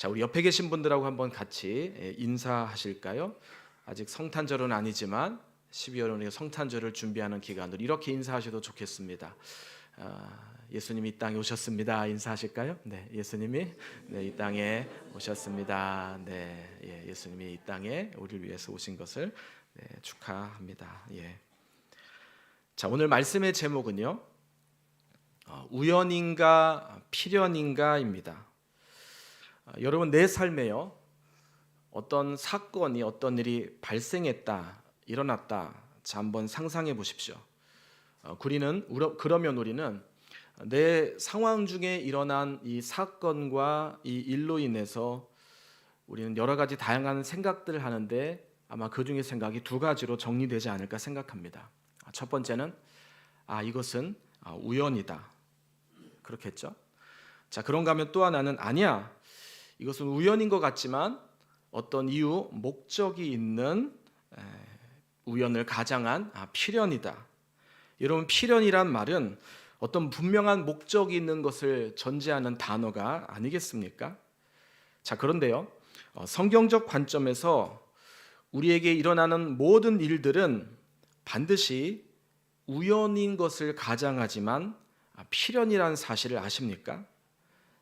자, 우리 옆에 계신 분들하고 한번 같이 인사하실까요? 아직 성탄절은 아니지만 12월은 우리가 성탄절을 준비하는 기간으로 이렇게 인사하셔도 좋겠습니다. 예수님이 이 땅에 오셨습니다. 인사하실까요? 네, 예수님이 이 땅에 오셨습니다. 네, 예수님이 이 땅에 우리를 위해서 오신 것을 축하합니다. 자, 오늘 말씀의 제목은요, 우연인가 필연인가입니다. 여러분, 내 삶에요, 어떤 사건이, 어떤 일이 발생했다, 일어났다. 자, 한번 상상해 보십시오. 그러면 우리는 내 상황 중에 일어난 이 사건과 이 일로 인해서 우리는 여러 가지 다양한 생각들을 하는데 아마 그 중에 생각이 두 가지로 정리되지 않을까 생각합니다. 첫 번째는 이것은 우연이다. 그렇겠죠? 자, 그런가 하면 또 하나는 아니야. 이것은 우연인 것 같지만 어떤 이유, 목적이 있는 우연을 가장한 필연이다. 여러분, 필연이란 말은 어떤 분명한 목적이 있는 것을 전제하는 단어가 아니겠습니까? 자, 그런데요, 성경적 관점에서 우리에게 일어나는 모든 일들은 반드시 우연인 것을 가장하지만 필연이라는 사실을 아십니까?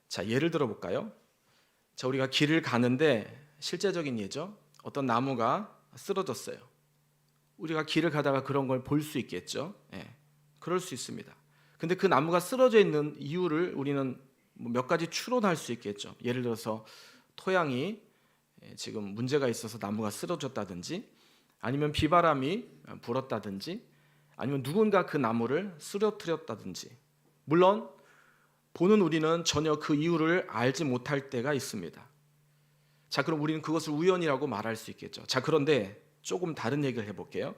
자, 예를 들어 볼까요? 자, 우리가 길을 가는데 실제적인 예죠. 어떤 나무가 쓰러졌어요. 우리가 길을 가다가 그런 걸 볼 수 있겠죠. 그럴 수 있습니다. 근데 그 나무가 쓰러져 있는 이유를 우리는 몇 가지 추론할 수 있겠죠. 예를 들어서 토양이 지금 문제가 있어서 나무가 쓰러졌다든지, 아니면 비바람이 불었다든지, 아니면 누군가 그 나무를 쓰러뜨렸다든지. 물론 보는 우리는 전혀 그 이유를 알지 못할 때가 있습니다. 자, 그럼 우리는 그것을 우연이라고 말할 수 있겠죠. 자, 그런데 조금 다른 얘기를 해볼게요.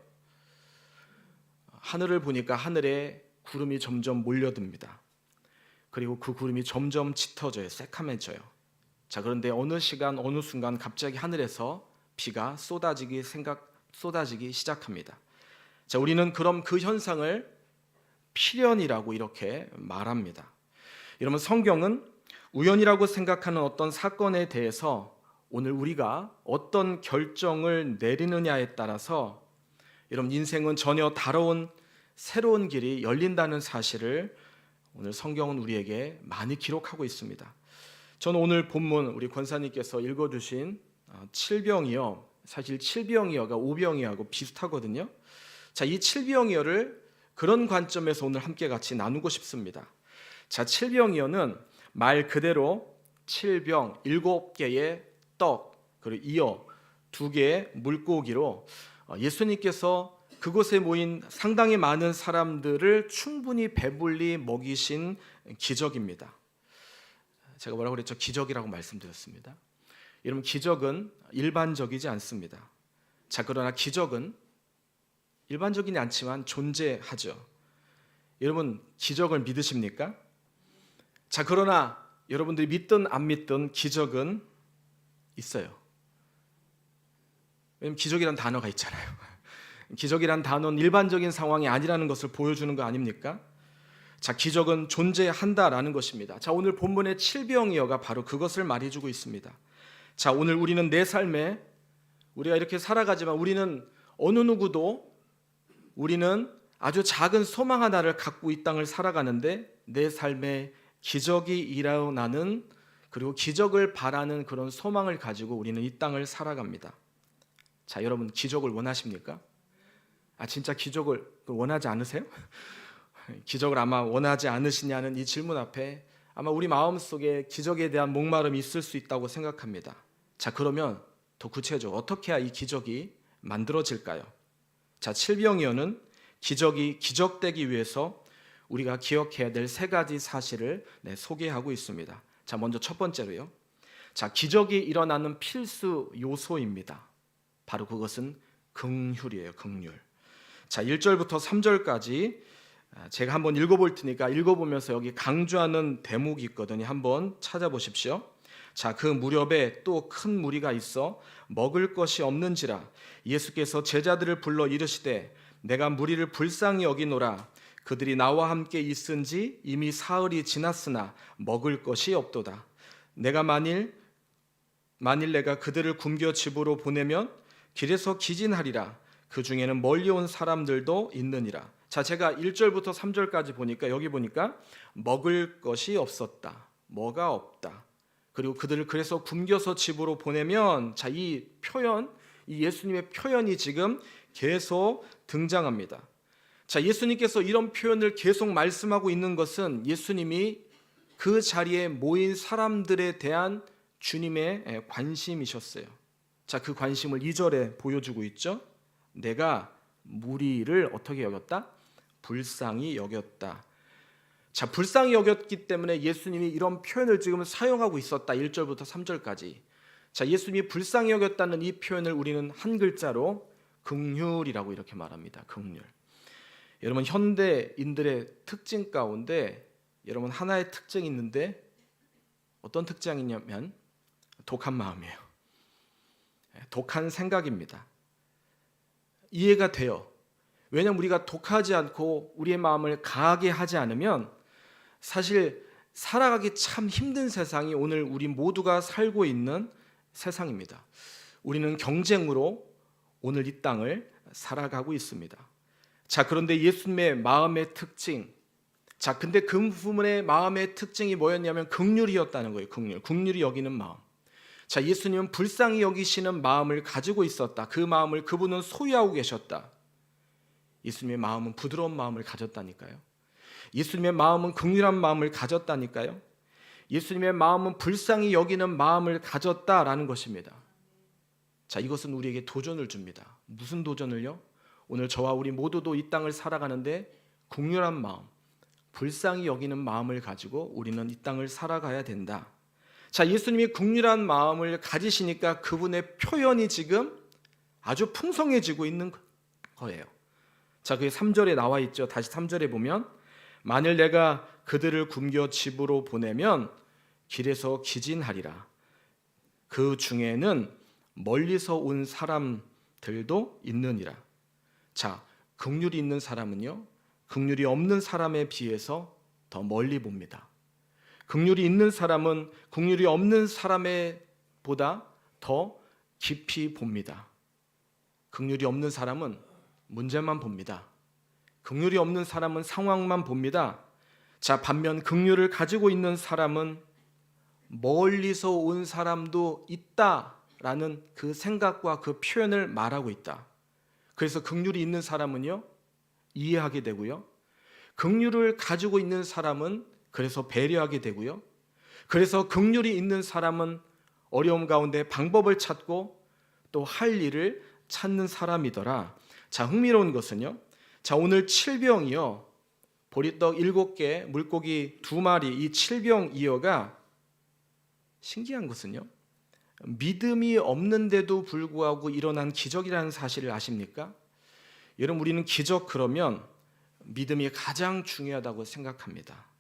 하늘을 보니까 하늘에 구름이 점점 몰려듭니다. 그리고 그 구름이 점점 짙어져요. 새카매져요. 자, 그런데 어느 시간 어느 순간 갑자기 하늘에서 비가 쏟아지기 시작합니다. 자, 우리는 그럼 그 현상을 필연이라고 이렇게 말합니다. 여러분, 성경은 우연이라고 생각하는 어떤 사건에 대해서 오늘 우리가 어떤 결정을 내리느냐에 따라서 여러분, 인생은 전혀 다른 새로운 길이 열린다는 사실을 오늘 성경은 우리에게 많이 기록하고 있습니다. 저는 오늘 본문 우리 권사님께서 읽어주신 칠병이어, 사실 칠병이어가 오병이어하고 비슷하거든요. 자, 이 칠병이어를 그런 관점에서 오늘 함께 같이 나누고 싶습니다. 자, 칠병이어는 말 그대로 칠병, 7개의 떡, 그리고 이어 2개의 물고기로 예수님께서 그곳에 모인 상당히 많은 사람들을 충분히 배불리 먹이신 기적입니다. 제가 뭐라고 그랬죠? 기적이라고 말씀드렸습니다. 여러분, 기적은 일반적이지 않습니다. 자, 그러나 기적은 일반적이지 않지만 존재하죠. 여러분, 기적을 믿으십니까? 자, 그러나 여러분들이 믿든 안 믿든 기적은 있어요. 왜냐면 기적이란 단어가 있잖아요. 기적이란 단어는 일반적인 상황이 아니라는 것을 보여주는 거 아닙니까? 자, 기적은 존재한다라는 것입니다. 자, 오늘 본문의 칠병이어가 바로 그것을 말해주고 있습니다. 자, 오늘 우리는 내 삶에 우리가 이렇게 살아가지만 우리는 어느 누구도 우리는 아주 작은 소망 하나를 갖고 이 땅을 살아가는데 내 삶에 기적이 일어나는, 그리고 기적을 바라는 그런 소망을 가지고 우리는 이 땅을 살아갑니다. 자, 여러분, 기적을 원하십니까? 진짜 기적을 원하지 않으세요? 기적을 아마 원하지 않으시냐는 이 질문 앞에 아마 우리 마음속에 기적에 대한 목마름이 있을 수 있다고 생각합니다. 자, 그러면 더 구체적으로 어떻게 해야 이 기적이 만들어질까요? 자, 칠병이어는 기적이 기적되기 위해서 우리가 기억해야 될 3가지 사실을 소개하고 있습니다. 자, 먼저 첫 번째로요. 자, 기적이 일어나는 필수 요소입니다. 바로 그것은 긍휼이에요. 긍휼. 자, 1절부터 3절까지 제가 한번 읽어볼 테니까 읽어보면서 여기 강조하는 대목이 있거든요. 한번 찾아보십시오. 자, 그 무렵에 또 큰 무리가 있어 먹을 것이 없는지라 예수께서 제자들을 불러 이르시되 내가 무리를 불쌍히 여기노라. 그들이 나와 함께 있은지 이미 사흘이 지났으나 먹을 것이 없도다. 내가 만일 만일 내가 그들을 굶겨 집으로 보내면 길에서 기진하리라. 그 중에는 멀리 온 사람들도 있느니라. 자, 제가 1절부터 3절까지 보니까 여기 보니까 먹을 것이 없었다. 뭐가 없다. 그리고 그들을 그래서 굶겨서 집으로 보내면, 자, 이 표현, 이 예수님의 표현이 지금 계속 등장합니다. 자, 예수님께서 이런 표현을 계속 말씀하고 있는 것은 예수님이 그 자리에 모인 사람들에 대한 주님의 관심이셨어요. 자, 그 관심을 2절에 보여주고 있죠. 내가 무리를 어떻게 여겼다? 불쌍히 여겼다. 자, 불쌍히 여겼기 때문에 예수님이 이런 표현을 지금 사용하고 있었다. 1절부터 3절까지. 자, 예수님이 불쌍히 여겼다는 이 표현을 우리는 한 글자로 긍휼이라고 이렇게 말합니다. 긍휼. 여러분, 현대인들의 특징 가운데 여러분 하나의 특징이 있는데 어떤 특징이냐면 독한 마음이에요. 독한 생각입니다. 이해가 돼요. 왜냐하면 우리가 독하지 않고 우리의 마음을 강하게 하지 않으면 사실 살아가기 참 힘든 세상이 오늘 우리 모두가 살고 있는 세상입니다. 우리는 경쟁으로 오늘 이 땅을 살아가고 있습니다. 자, 그런데 예수님의 마음의 특징, 자, 근데 그 부분의 마음의 특징이 뭐였냐면 긍휼이었다는 거예요. 긍휼이 여기는 마음. 자, 예수님은 불쌍히 여기시는 마음을 가지고 있었다. 그 마음을 그분은 소유하고 계셨다. 예수님의 마음은 부드러운 마음을 가졌다니까요. 예수님의 마음은 긍휼한 마음을 가졌다니까요. 예수님의 마음은 불쌍히 여기는 마음을 가졌다라는 것입니다. 자, 이것은 우리에게 도전을 줍니다. 무슨 도전을요? 오늘 저와 우리 모두도 이 땅을 살아가는데 긍휼한 마음, 불쌍히 여기는 마음을 가지고 우리는 이 땅을 살아가야 된다. 자, 예수님이 긍휼한 마음을 가지시니까 그분의 표현이 지금 아주 풍성해지고 있는 거예요. 자, 그게 3절에 나와 있죠. 다시 3절에 보면 만일 내가 그들을 굶겨 집으로 보내면 길에서 기진하리라. 그 중에는 멀리서 온 사람들도 있느니라. 자, 긍휼이 있는 사람은요, 긍휼이 없는 사람에 비해서 더 멀리 봅니다. 긍휼이 있는 사람은 긍휼이 없는 사람에 보다 더 깊이 봅니다. 긍휼이 없는 사람은 문제만 봅니다. 긍휼이 없는 사람은 상황만 봅니다. 자, 반면 긍휼을 가지고 있는 사람은 멀리서 온 사람도 있다라는 그 생각과 그 표현을 말하고 있다. 그래서 긍휼이 있는 사람은요, 이해하게 되고요. 긍휼을 가지고 있는 사람은 그래서 배려하게 되고요. 그래서 긍휼이 있는 사람은 어려움 가운데 방법을 찾고 또 할 일을 찾는 사람이더라. 자, 흥미로운 것은요. 자, 오늘 칠병이요. 보리떡 7개, 물고기 2마리, 이 칠병이어가 신기한 것은요. 믿음이 없는데도 불구하고 일어난 기적이라는 사실을 아십니까? 여러분, 우리는 기적 그러면 믿음이 가장 중요하다고 생각합니다.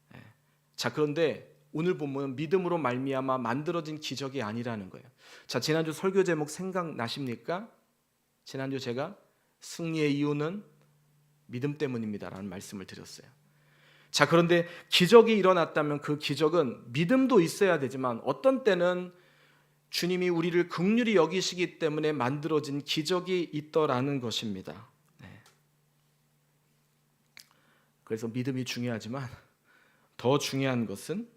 자, 그런데 오늘 보면 믿음으로 말미암아 만들어진 기적이 아니라는 거예요. 자, 지난주 설교 제목 생각나십니까? 지난주 제가 승리의 이유는 믿음 때문입니다라는 말씀을 드렸어요. 자, 그런데 기적이 일어났다면 그 기적은 믿음도 있어야 되지만 어떤 때는 주님이 우리를 긍휼히 여기시기 때문에 만들어진 기적이 있더라는 것입니다. 그래서 믿음이 중요하지만 더 중요한 것은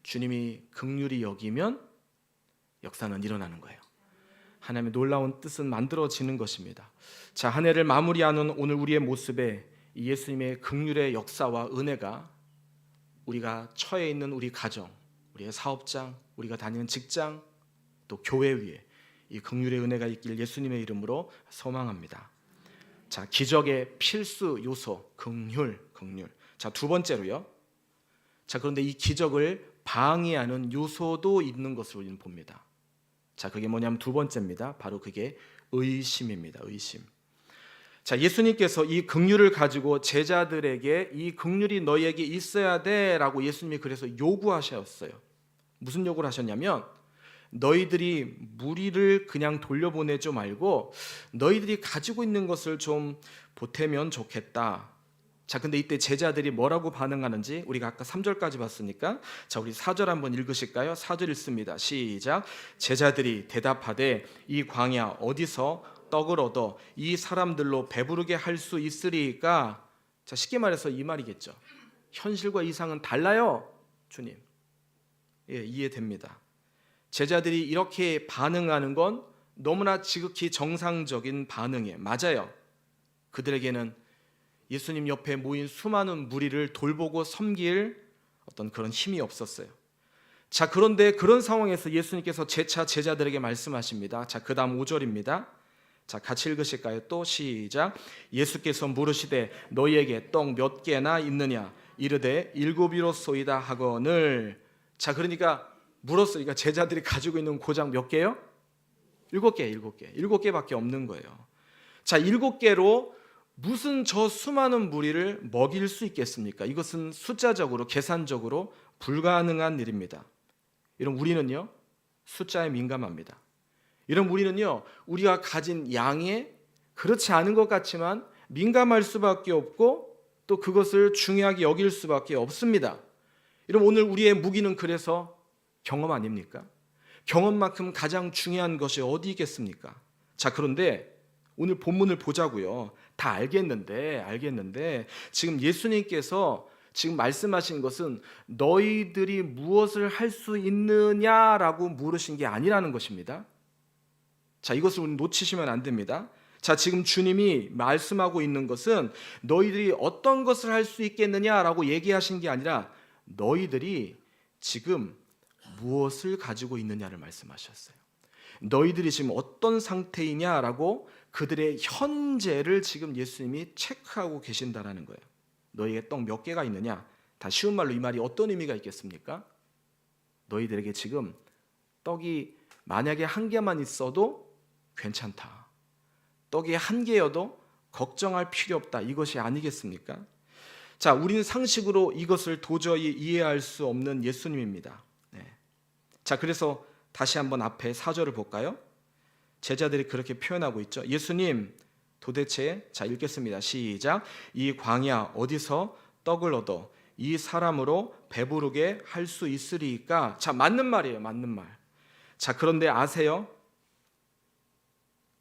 주님이 긍휼히 여기면 역사는 일어나는 거예요. 하나님의 놀라운 뜻은 만들어지는 것입니다. 자, 한 해를 마무리하는 오늘 우리의 모습에 이 예수님의 긍휼의 역사와 은혜가 우리가 처해 있는 우리 가정, 우리의 사업장, 우리가 다니는 직장, 또 교회 위에 이 긍휼의 은혜가 있길 예수님의 이름으로 소망합니다. 자, 기적의 필수 요소 긍휼. 자, 두 번째로요. 자, 그런데 이 기적을 방해하는 요소도 있는 것을 우리는 봅니다. 자, 그게 뭐냐면 두 번째입니다. 바로 그게 의심입니다. 의심. 자, 예수님께서 이 긍휼을 가지고 제자들에게 이 긍휼이 너희에게 있어야 돼라고 예수님이 그래서 요구하셨어요. 무슨 요구를 하셨냐면 너희들이 무리를 그냥 돌려보내지 말고 너희들이 가지고 있는 것을 좀 보태면 좋겠다. 자, 근데 이때 제자들이 뭐라고 반응하는지 우리가 아까 3절까지 봤으니까 자, 우리 4절 한번 읽으실까요? 4절 읽습니다. 시작. 제자들이 대답하되 이 광야 어디서 떡을 얻어 이 사람들로 배부르게 할 수 있으리까? 자, 쉽게 말해서 이 말이겠죠. 현실과 이상은 달라요, 주님. 예, 이해됩니다. 제자들이 이렇게 반응하는 건 너무나 지극히 정상적인 반응이에요. 맞아요. 그들에게는 예수님 옆에 모인 수많은 무리를 돌보고 섬길 어떤 그런 힘이 없었어요. 자, 그런데 그런 상황에서 예수님께서 재차 제자들에게 말씀하십니다. 자, 그 다음 5절입니다. 자, 같이 읽으실까요? 또 시작. 예수께서 물으시되 너희에게 떡 몇 개나 있느냐? 이르되 7이로소이다 하거늘. 자, 그러니까 물었어요. 그러니까 제자들이 가지고 있는 고작 몇 개요? 7개. 7개밖에 없는 거예요. 자, 7개로 무슨 저 수많은 무리를 먹일 수 있겠습니까? 이것은 숫자적으로 계산적으로 불가능한 일입니다. 이런 우리는요, 숫자에 민감합니다. 이런 우리는요, 우리가 가진 양에 그렇지 않은 것 같지만 민감할 수밖에 없고 또 그것을 중요하게 여길 수밖에 없습니다. 여러분, 오늘 우리의 무기는 그래서 경험 아닙니까? 경험만큼 가장 중요한 것이 어디 있겠습니까? 자, 그런데 오늘 본문을 보자고요. 다 알겠는데 지금 예수님께서 지금 말씀하신 것은 너희들이 무엇을 할 수 있느냐라고 물으신 게 아니라는 것입니다. 자, 이것을 우리 놓치시면 안 됩니다. 자, 지금 주님이 말씀하고 있는 것은 너희들이 어떤 것을 할 수 있겠느냐라고 얘기하신 게 아니라 너희들이 지금 무엇을 가지고 있느냐를 말씀하셨어요. 너희들이 지금 어떤 상태이냐라고 그들의 현재를 지금 예수님이 체크하고 계신다라는 거예요. 너희에게 떡 몇 개가 있느냐? 다 쉬운 말로 이 말이 어떤 의미가 있겠습니까? 너희들에게 지금 떡이 만약에 한 개만 있어도 괜찮다. 떡이 한 개여도 걱정할 필요 없다. 이것이 아니겠습니까? 자, 우리는 상식으로 이것을 도저히 이해할 수 없는 예수님입니다. 네. 자, 그래서 다시 한번 앞에 4절을 볼까요? 제자들이 그렇게 표현하고 있죠. 예수님, 도대체, 자, 읽겠습니다. 시작. 이 광야 어디서 떡을 얻어 이 사람으로 배부르게 할 수 있으리까? 자, 맞는 말이에요. 맞는 말. 자, 그런데 아세요?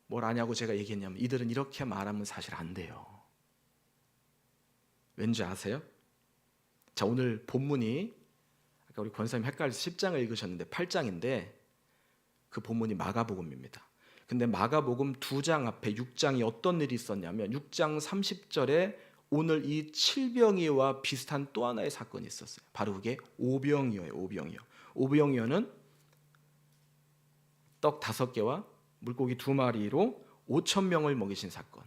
뭘 아냐고 제가 얘기했냐면 이들은 이렇게 말하면 사실 안 돼요. 왠지 아세요? 자, 오늘 본문이 아까 우리 권사님 헷갈려서 10장을 읽으셨는데 8장인데 그 본문이 마가복음입니다. 근데 마가복음 2장 앞에 6장이 어떤 일이 있었냐면 6장 30절에 오늘 이 칠병이와 비슷한 또 하나의 사건이 있었어요. 바로 그게 오병이어예요. 오병이어는 떡 5개와 물고기 2마리로 5,000명을 먹이신 사건.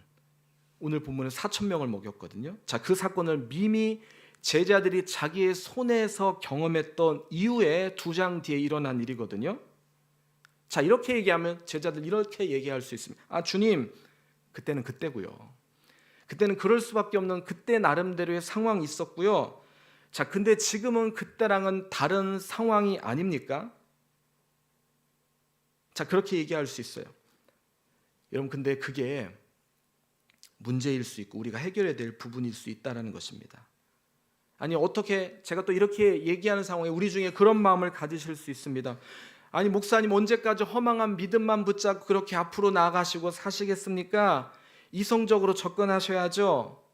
오늘 본문은 4,000명을 먹였거든요. 자, 그 사건을 이미 제자들이 자기의 손에서 경험했던 이후에 2장 뒤에 일어난 일이거든요. 자, 이렇게 얘기하면 제자들 이렇게 얘기할 수 있습니다. 아, 주님, 그때는 그때고요. 그때는 그럴 수밖에 없는 그때 나름대로의 상황이 있었고요. 자, 근데 지금은 그때랑은 다른 상황이 아닙니까? 자, 그렇게 얘기할 수 있어요. 여러분, 근데 그게 문제일 수 있고 우리가 해결해야 될 부분일 수 있다는 것입니다. 아니, 어떻게 제가 또 이렇게 얘기하는 상황에 우리 중에 그런 마음을 가지실 수 있습니다. 아니, 목사님 언제까지 허망한 믿음만 붙잡고 그렇게 앞으로 나아가시고 사시겠습니까? 이성적으로 접근하셔야죠.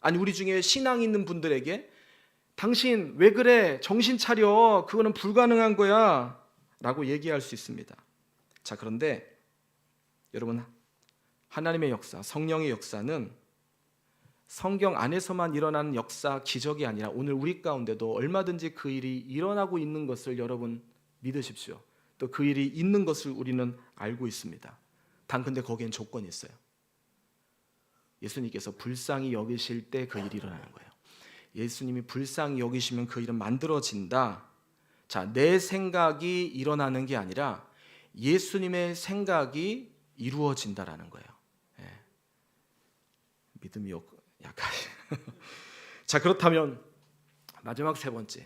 아니, 우리 중에 신앙 있는 분들에게 당신 왜 그래? 정신 차려. 그거는 불가능한 거야 라고 얘기할 수 있습니다. 자, 그런데 여러분, 하나님의 역사, 성령의 역사는 성경 안에서만 일어나는 역사, 기적이 아니라 오늘 우리 가운데도 얼마든지 그 일이 일어나고 있는 것을 여러분 믿으십시오. 또 그 일이 있는 것을 우리는 알고 있습니다. 단 근데 거기엔 조건이 있어요. 예수님께서 불쌍히 여기실 때 그 일이 일어나는 거예요. 예수님이 불쌍히 여기시면 그 일은 만들어진다. 자, 내 생각이 일어나는 게 아니라 예수님의 생각이 이루어진다라는 거예요. 예. 믿음이 약간. 자, 그렇다면 마지막 3번째.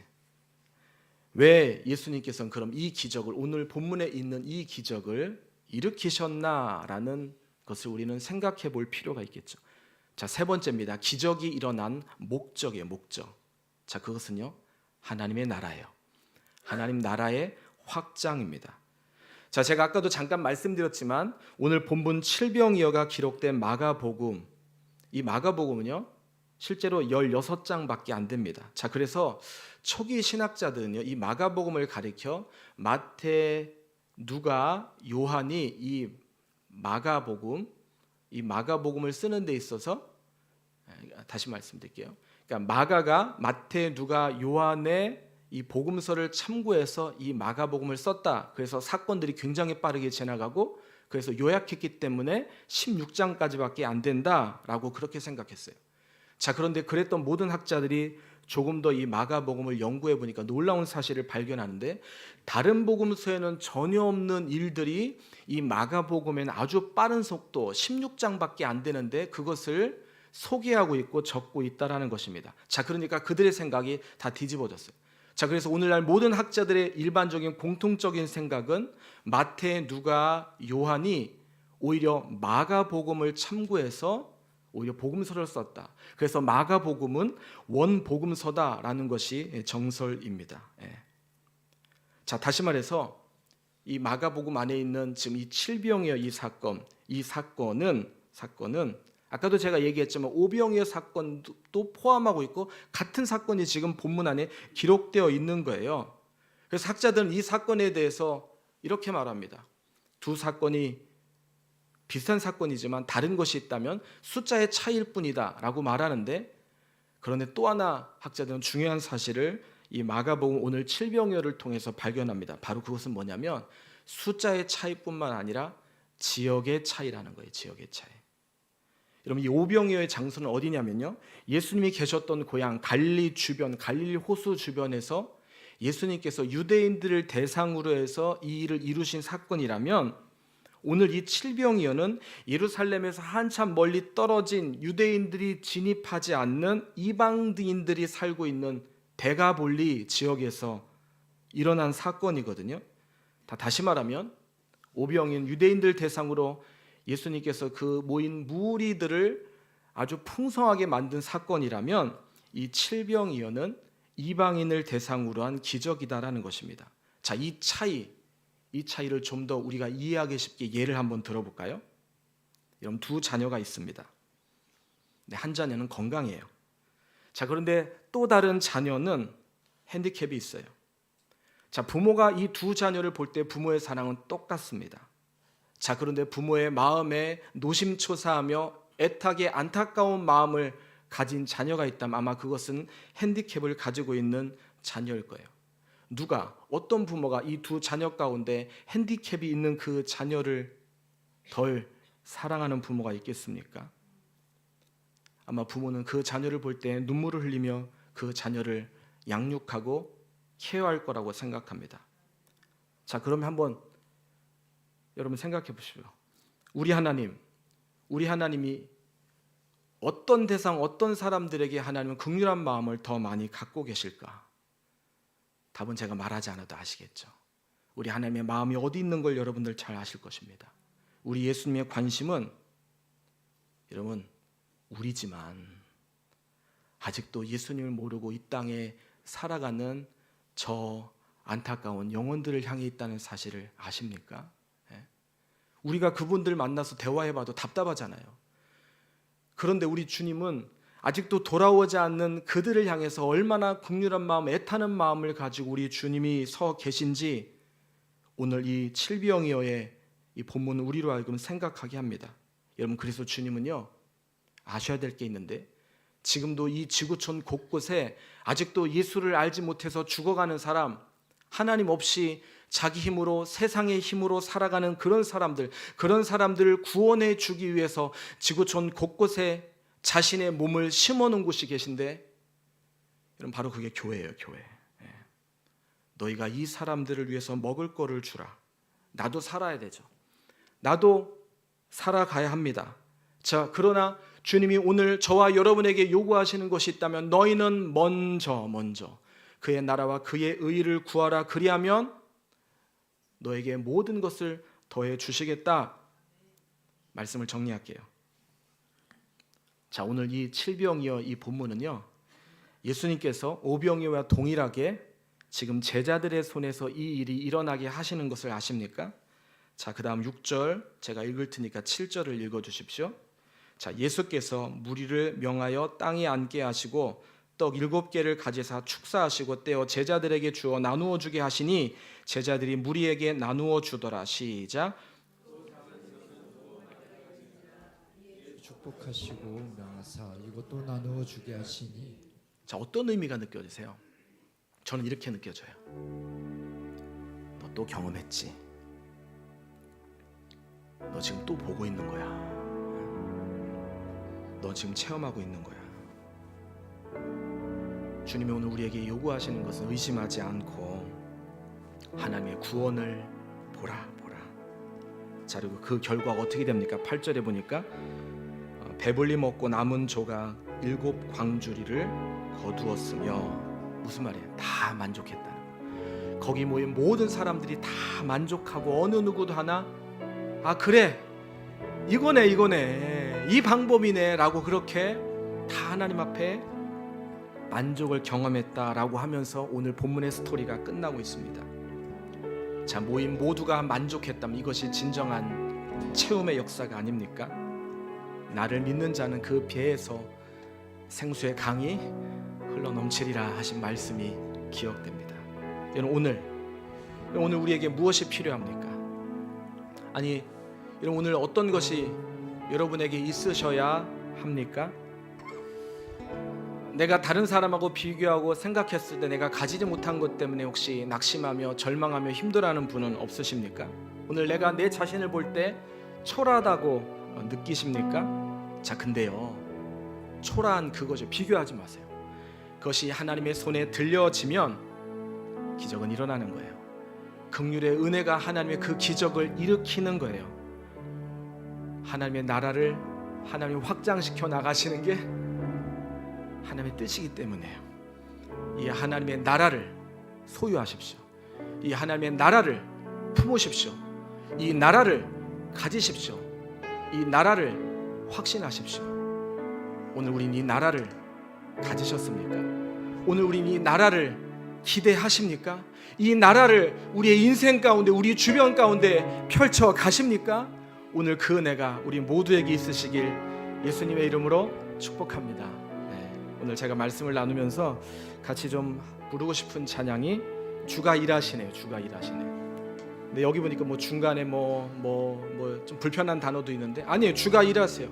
왜 예수님께서는 그럼 이 기적을, 오늘 본문에 있는 이 기적을 일으키셨나라는 것을 우리는 생각해 볼 필요가 있겠죠. 자, 세 번째입니다. 기적이 일어난 목적이에요. 목적. 자, 그것은요, 하나님의 나라예요. 하나님 나라의 확장입니다. 자, 제가 아까도 잠깐 말씀드렸지만 오늘 본문 칠병이어가 기록된 마가복음, 이 마가복음은요 실제로 16장밖에 안 됩니다. 자, 그래서 초기 신학자들은요 이 마가복음을 가리켜 마태, 누가, 요한이 이 마가복음을 쓰는 데 있어서, 다시 말씀드릴게요. 그러니까 마가가 마태, 누가, 요한의 이 복음서를 참고해서 이 마가복음을 썼다. 그래서 사건들이 굉장히 빠르게 지나가고 그래서 요약했기 때문에 16장까지밖에 안 된다라고 그렇게 생각했어요. 자, 그런데 그랬던 모든 학자들이 조금 더 이 마가복음을 연구해 보니까 놀라운 사실을 발견하는데, 다른 복음서에는 전혀 없는 일들이 이 마가복음에는 아주 빠른 속도 16장밖에 안 되는데 그것을 소개하고 있고 적고 있다라는 것입니다. 자, 그러니까 그들의 생각이 다 뒤집어졌어요. 자, 그래서 오늘날 모든 학자들의 일반적인 공통적인 생각은 마태, 누가, 요한이 오히려 마가복음을 참고해서 오히려 복음서를 썼다. 그래서 마가복음은 원복음서다라는 것이 정설입니다. 자, 다시 말해서 이 마가복음 안에 있는 지금 이 칠병이어 이 사건은 아까도 제가 얘기했지만 오병이어 사건도 포함하고 있고 같은 사건이 지금 본문 안에 기록되어 있는 거예요. 그래서 학자들은 이 사건에 대해서 이렇게 말합니다. 두 사건이 비슷한 사건이지만 다른 것이 있다면 숫자의 차이일 뿐이다 라고 말하는데, 그런데 또 하나 학자들은 중요한 사실을 이 마가복음 오늘 칠병여를 통해서 발견합니다. 바로 그것은 뭐냐면 숫자의 차이뿐만 아니라 지역의 차이라는 거예요. 지역의 차이. 여러분, 이 오병이어의 장소는 어디냐면요, 예수님이 계셨던 고향 갈릴리 주변, 갈릴리 호수 주변에서 예수님께서 유대인들을 대상으로 해서 이 일을 이루신 사건이라면, 오늘 이 칠병이어는 예루살렘에서 한참 멀리 떨어진 유대인들이 진입하지 않는 이방인들이 살고 있는 데가볼리 지역에서 일어난 사건이거든요. 다시 말하면 오병이어는 유대인들 대상으로 예수님께서 그 모인 무리들을 아주 풍성하게 만든 사건이라면, 이 칠병이어는 이방인을 대상으로 한 기적이다라는 것입니다. 자, 이 차이를 좀 더 우리가 이해하기 쉽게 예를 한번 들어볼까요? 여러분, 두 자녀가 있습니다. 한 자녀는 건강해요. 자, 그런데 또 다른 자녀는 핸디캡이 있어요. 자, 부모가 이 두 자녀를 볼 때 부모의 사랑은 똑같습니다. 자, 그런데 부모의 마음에 노심초사하며 애타게 안타까운 마음을 가진 자녀가 있다면 아마 그것은 핸디캡을 가지고 있는 자녀일 거예요. 어떤 부모가 이 두 자녀 가운데 핸디캡이 있는 그 자녀를 덜 사랑하는 부모가 있겠습니까? 아마 부모는 그 자녀를 볼 때 눈물을 흘리며 그 자녀를 양육하고 케어할 거라고 생각합니다. 자, 그러면 한번 여러분 생각해 보십시오. 우리 하나님이 어떤 대상, 어떤 사람들에게 하나님은 긍휼한 마음을 더 많이 갖고 계실까? 답은 제가 말하지 않아도 아시겠죠. 우리 하나님의 마음이 어디 있는 걸 여러분들 잘 아실 것입니다. 우리 예수님의 관심은 여러분 우리지만 아직도 예수님을 모르고 이 땅에 살아가는 저 안타까운 영혼들을 향해 있다는 사실을 아십니까? 우리가 그분들 만나서 대화해봐도 답답하잖아요. 그런데 우리 주님은 아직도 돌아오지 않는 그들을 향해서 얼마나 긍휼한 마음, 애타는 마음을 가지고 우리 주님이 서 계신지 오늘 이 칠병이어의 이 본문은 우리로 하여금 생각하게 합니다. 여러분, 그래서 주님은요 아셔야 될 게 있는데, 지금도 이 지구촌 곳곳에 아직도 예수를 알지 못해서 죽어가는 사람, 하나님 없이 자기 힘으로, 세상의 힘으로 살아가는 그런 사람들을 구원해 주기 위해서 지구촌 곳곳에 자신의 몸을 심어놓은 곳이 계신데, 여러분 바로 그게 교회예요. 교회. 너희가 이 사람들을 위해서 먹을 거를 주라. 나도 살아야 되죠. 나도 살아가야 합니다. 자, 그러나 주님이 오늘 저와 여러분에게 요구하시는 것이 있다면 너희는 먼저 그의 나라와 그의 의를 구하라. 그리하면 너에게 모든 것을 더해 주시겠다. 말씀을 정리할게요. 자, 오늘 이 칠병이어 이 본문은요, 예수님께서 오병이어와 동일하게 지금 제자들의 손에서 이 일이 일어나게 하시는 것을 아십니까? 자, 그 다음 6절 제가 읽을 테니까 7절을 읽어주십시오. 자, 예수께서 무리를 명하여 땅에 앉게 하시고 떡 7개를 가지사 축사하시고 떼어 제자들에게 주어 나누어 주게 하시니 제자들이 무리에게 나누어 주더라. 시작. 축복하시고 명하사 이것도 나누어 주게 하시니. 자, 어떤 의미가 느껴지세요? 저는 이렇게 느껴져요. 너 또 경험했지? 너 지금 또 보고 있는 거야. 너 지금 체험하고 있는 거야. 주님이 오늘 우리에게 요구하시는 것은 의심하지 않고 하나님의 구원을 보라. 자, 그리고 그 결과가 어떻게 됩니까? 8절에 보니까 배불리 먹고 남은 조각 7 광주리를 거두었으며, 무슨 말이에요? 다 만족했다는 거예요. 거기 모인 모든 사람들이 다 만족하고 어느 누구도 하나 아, 그래, 이거네, 이 방법이네 라고 그렇게 다 하나님 앞에 만족을 경험했다라고 하면서 오늘 본문의 스토리가 끝나고 있습니다. 자, 모임 모두가 만족했다면 이것이 진정한 체험의 역사가 아닙니까? 나를 믿는 자는 그 배에서 생수의 강이 흘러넘치리라 하신 말씀이 기억됩니다. 여러분, 오늘 우리에게 무엇이 필요합니까? 아니, 여러분, 오늘 어떤 것이 여러분에게 있으셔야 합니까? 내가 다른 사람하고 비교하고 생각했을 때 내가 가지지 못한 것 때문에 혹시 낙심하며 절망하며 힘들어하는 분은 없으십니까? 오늘 내가 내 자신을 볼 때 초라하다고 느끼십니까? 자, 근데요, 초라한 그거죠. 비교하지 마세요. 그것이 하나님의 손에 들려지면 기적은 일어나는 거예요. 긍휼의 은혜가 하나님의 그 기적을 일으키는 거예요. 하나님의 나라를 하나님이 확장시켜 나가시는 게 하나님의 뜻이기 때문에요. 이 하나님의 나라를 소유하십시오. 이 하나님의 나라를 품으십시오. 이 나라를 가지십시오. 이 나라를 확신하십시오. 오늘 우린 이 나라를 가지셨습니까? 오늘 우린 이 나라를 기대하십니까? 이 나라를 우리의 인생 가운데, 우리 주변 가운데 펼쳐 가십니까? 오늘 그 은혜가 우리 모두에게 있으시길 예수님의 이름으로 축복합니다. 오늘 제가 말씀을 나누면서 같이 좀 부르고 싶은 찬양이 주가 일하시네요. 주가 일하시네. 근데 여기 보니까 뭐 중간에 좀 불편한 단어도 있는데, 아니에요. 주가 일하세요.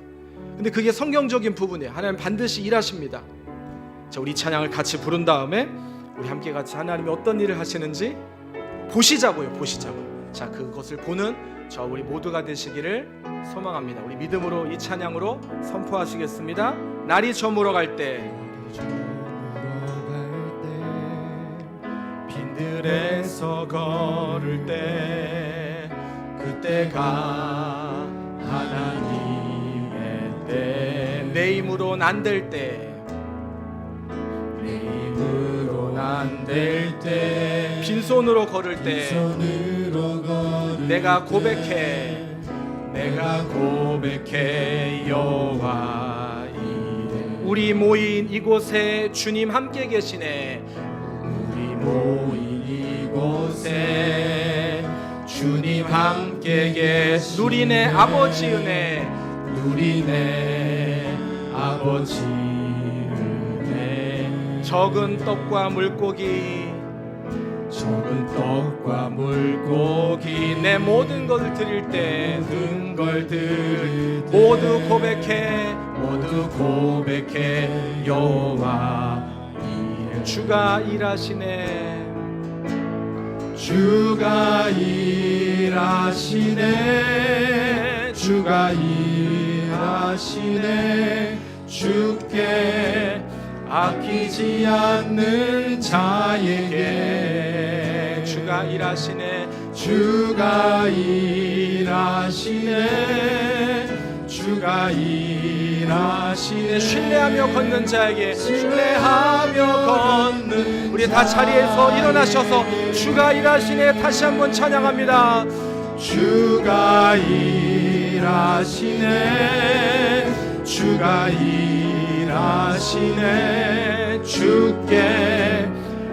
근데 그게 성경적인 부분이에요. 하나님 반드시 일하십니다. 자, 우리 찬양을 같이 부른 다음에 우리 함께 같이 하나님이 어떤 일을 하시는지 보시자고요. 자, 그것을 보는 저 우리 모두가 되시기를 소망합니다. 우리 믿음으로 이 찬양으로 선포하시겠습니다. 날이 저물어 갈 때, 빈들에서 걸을 때, 그때가 하나님의 때, 내 힘으로는 안 될 때, 빈손으로 걸을 때, 내가 고백해 여호와 이래. 우리 모인 이곳에 주님 함께 계시네. 우리 모인 이곳에 주님 함께 계시네. 누리네 아버지 은혜, 누리네 아버지 은혜. 적은 떡과 물고기, 내 모든 것을 드릴 때, 모두 고백해 여호와 이래. 주가 일하시네. 주께 아끼지 않는 자에게 주가 일하시네. 신뢰하며 걷는 자에게, 우리 다 자리에서 일어나셔서 주가 일하시네 다시 한번 찬양합니다. 주가 일하시네. 주가 일하시네. 주께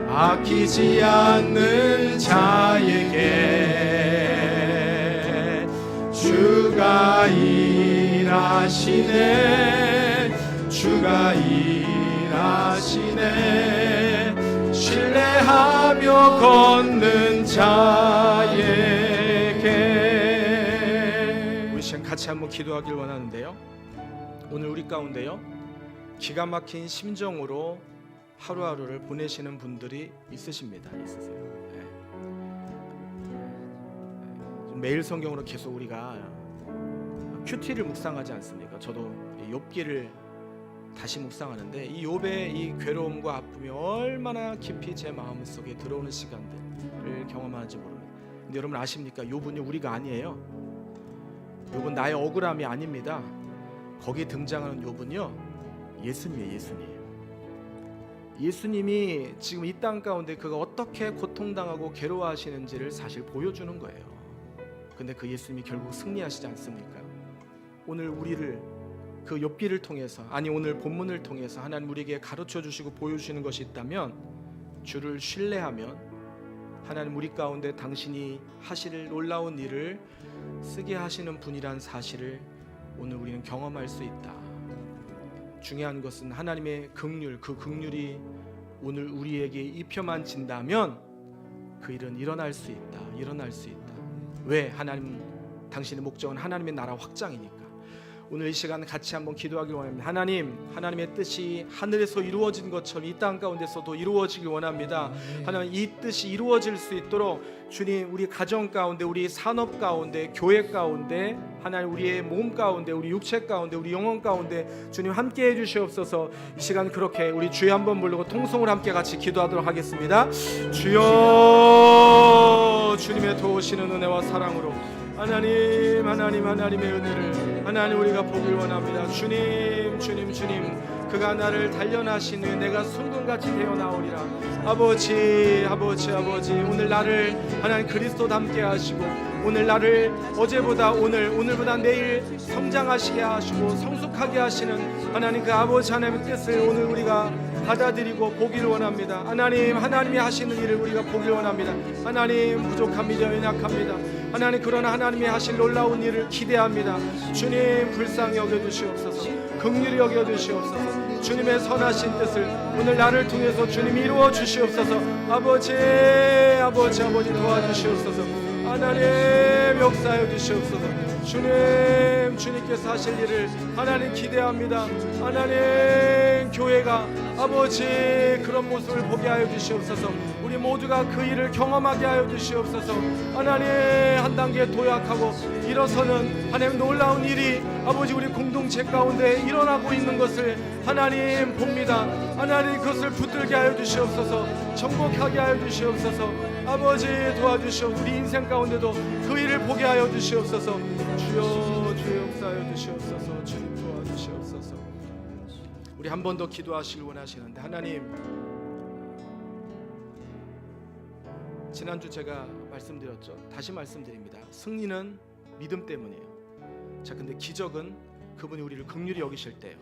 아끼지 않는 자에게 주가 일하시네. 주가 일하시네. 신뢰하며 걷는 자에게. 우리 시간 같이 한번 기도하길 원하는데요, 오늘 우리 가운데요 기가 막힌 심정으로 하루하루를 보내시는 분들이 있으십니다. 있으세요. 네. 매일 성경으로 계속 우리가 큐티를 묵상하지 않습니까? 저도 욥기를 다시 묵상하는데 이 욥의 이 괴로움과 아픔이 얼마나 깊이 제 마음속에 들어오는 시간들을 경험하는지 모릅니다. 근데 여러분 아십니까? 욥은요 우리가 아니에요. 욥은 나의 억울함이 아닙니다. 거기에 등장하는 욥은요 예수님이에요. 예수님이 지금 이 땅 가운데 그가 어떻게 고통당하고 괴로워하시는지를 사실 보여주는 거예요. 근데 그 예수님이 결국 승리하시지 않습니까? 오늘 우리를 그 욥기를 통해서, 아니 오늘 본문을 통해서 하나님 우리에게 가르쳐 주시고 보여주시는 것이 있다면, 주를 신뢰하면 하나님 우리 가운데 당신이 하실 놀라운 일을 쓰게 하시는 분이란 사실을 오늘 우리는 경험할 수 있다. 중요한 것은 하나님의 긍휼, 그 긍휼이 오늘 우리에게 입혀만 진다면 그 일은 일어날 수 있다. 왜? 하나님, 당신의 목적은 하나님의 나라 확장이니까. 오늘 이 시간 같이 한번 기도하길 원합니다. 하나님, 하나님의 뜻이 하늘에서 이루어진 것처럼 이 땅 가운데서도 이루어지길 원합니다. 하나님, 이 뜻이 이루어질 수 있도록 주님, 우리 가정 가운데, 우리 산업 가운데, 교회 가운데, 하나님 우리의 몸 가운데, 우리 육체 가운데, 우리 영혼 가운데 주님 함께해 주시옵소서. 이 시간 그렇게 우리 주여 한번 부르고 통성을 함께 같이 기도하도록 하겠습니다. 주여, 주님의 도우시는 은혜와 사랑으로 하나님의 은혜를 하나님 우리가 보길 원합니다. 주님, 그가 나를 단련하신 후에 내가 순금같이 되어 나오리라. 아버지, 오늘 나를 하나님 그리스도 닮게 하시고, 오늘 나를 어제보다 오늘보다 내일 성장하시게 하시고 성숙하게 하시는 하나님 그 아버지 하나님의 뜻을 오늘 우리가 받아들이고 보기를 원합니다. 하나님이 하시는 일을 우리가 보기를 원합니다. 하나님, 부족합니다. 연약합니다. 하나님, 그러나 하나님이 하실 놀라운 일을 기대합니다. 주님, 불쌍히 여겨주시옵소서. 긍휼히 여겨주시옵소서. 주님의 선하신 뜻을 오늘 나를 통해서 주님 이루어 주시옵소서. 아버지 도와주시옵소서. 하나님, 역사하여 주시옵소서. 주님께서 하실 일을 하나님 기대합니다. 하나님, 교회가 아버지 그런 모습을 보게 하여 주시옵소서. 우리 모두가 그 일을 경험하게 하여 주시옵소서. 하나님, 한 단계 도약하고 일어서는 하나님 놀라운 일이 아버지 우리 공동체 가운데 일어나고 있는 것을 하나님 봅니다. 하나님, 그것을 붙들게 하여 주시옵소서. 정복하게 하여 주시옵소서. 아버지 도와주시옵소서. 우리 인생 가운데도 그 일을 보게 하여 주시옵소서. 주여 역사하여 주시옵소서. 주님 도와주시옵소서. 우리 한 번 더 기도하시길 원하시는데, 하나님, 지난주 제가 말씀드렸죠. 다시 말씀드립니다. 승리는 믿음 때문이에요. 자, 근데 기적은 그분이 우리를 긍휼히 여기실 때예요.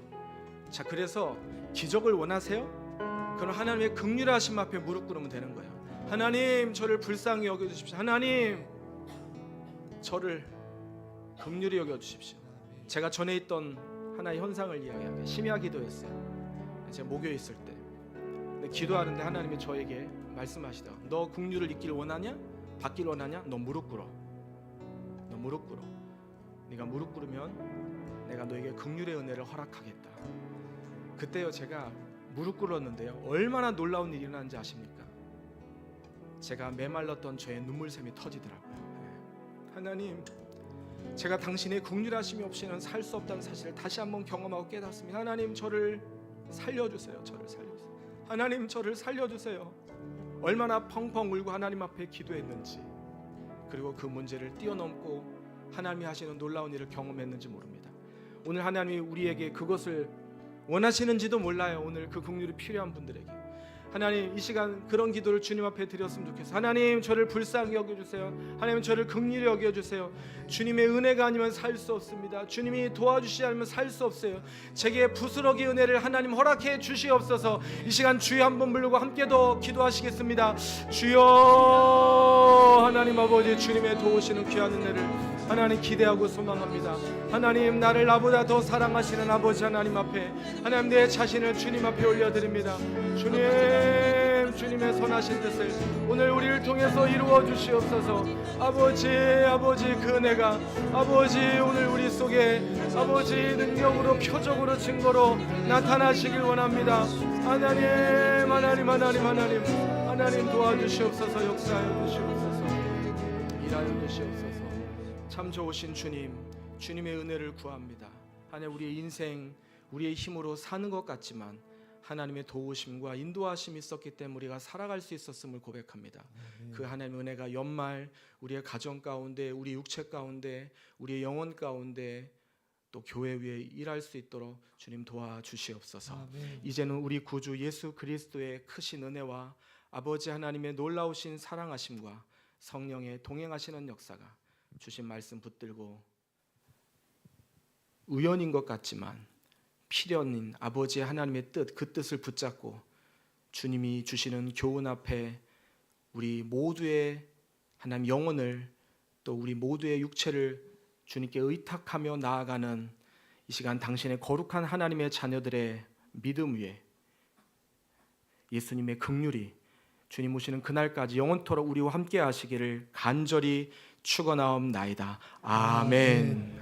자, 그래서 기적을 원하세요? 그럼 하나님의 긍휼하심 앞에 무릎 꿇으면 되는 거예요. 하나님, 저를 불쌍히 여겨주십시오. 하나님, 저를 긍휼히 여겨주십시오. 제가 전에 있던 하나의 현상을 이야기합니다. 심야 기도했어요. 제가 목요일 있을 때. 근데 기도하는데 하나님이 저에게 말씀하시더라고요. 너 긍휼을 잊기를 원하냐? 받기를 원하냐? 너 무릎 꿇어. 네가 무릎 꿇으면 내가 너에게 긍휼의 은혜를 허락하겠다. 그때요, 제가 무릎 꿇었는데요, 얼마나 놀라운 일이 일어났는지 아십니까? 제가 메말랐던 저의 눈물샘이 터지더라고요. 하나님, 제가 당신의 긍휼하심이 없이는 살 수 없다는 사실을 다시 한번 경험하고 깨닫습니다. 하나님, 저를 살려주세요. 하나님, 저를 살려주세요. 얼마나 펑펑 울고 하나님 앞에 기도했는지, 그리고 그 문제를 뛰어넘고 하나님이 하시는 놀라운 일을 경험했는지 모릅니다. 오늘 하나님이 우리에게 그것을 원하시는지도 몰라요. 오늘 그 긍휼이 필요한 분들에게 하나님 이 시간 그런 기도를 주님 앞에 드렸으면 좋겠어요. 하나님 저를 불쌍히 여겨주세요. 하나님 저를 긍휼히 여겨주세요. 주님의 은혜가 아니면 살 수 없습니다. 주님이 도와주시지 않으면 살 수 없어요. 제게 부스러기 은혜를 하나님 허락해 주시옵소서. 이 시간 주여 한번 부르고 함께 더 기도하시겠습니다. 주여 하나님 아버지 주님의 도우시는 귀한 은혜를 하나님 기대하고 소망합니다. 하나님 나를 나보다 더 사랑하시는 아버지 하나님 앞에 하나님 내 자신을 주님 앞에 올려드립니다. 주님의 선하신 뜻을 오늘 우리를 통해서 이루어 주시옵소서. 아버지 그 은혜가 아버지 오늘 우리 속에 아버지 능력으로 표적으로 증거로 나타나시길 원합니다. 하나님 도와주시옵소서. 역사하여 주시옵소서. 일하여 주시옵소서. 참 좋으신 주님, 주님의 은혜를 구합니다. 하나님 우리의 인생 우리의 힘으로 사는 것 같지만 하나님의 도우심과 인도하심이 있었기 때문에 우리가 살아갈 수 있었음을 고백합니다. 그 하나님의 은혜가 연말 우리의 가정 가운데, 우리 육체 가운데, 우리의 영혼 가운데 또 교회 위에 일할 수 있도록 주님 도와주시옵소서. 아멘. 이제는 우리 구주 예수 그리스도의 크신 은혜와 아버지 하나님의 놀라우신 사랑하심과 성령의 동행하시는 역사가 주신 말씀 붙들고 우연인 것 같지만 필연인 아버지 하나님의 뜻, 그 뜻을 붙잡고 주님이 주시는 교훈 앞에 우리 모두의 하나님 영혼을 또 우리 모두의 육체를 주님께 의탁하며 나아가는 이 시간 당신의 거룩한 하나님의 자녀들의 믿음 위에 예수님의 긍휼이 주님 오시는 그날까지 영원토록 우리와 함께 하시기를 간절히 축원하옵나이다. 아멘.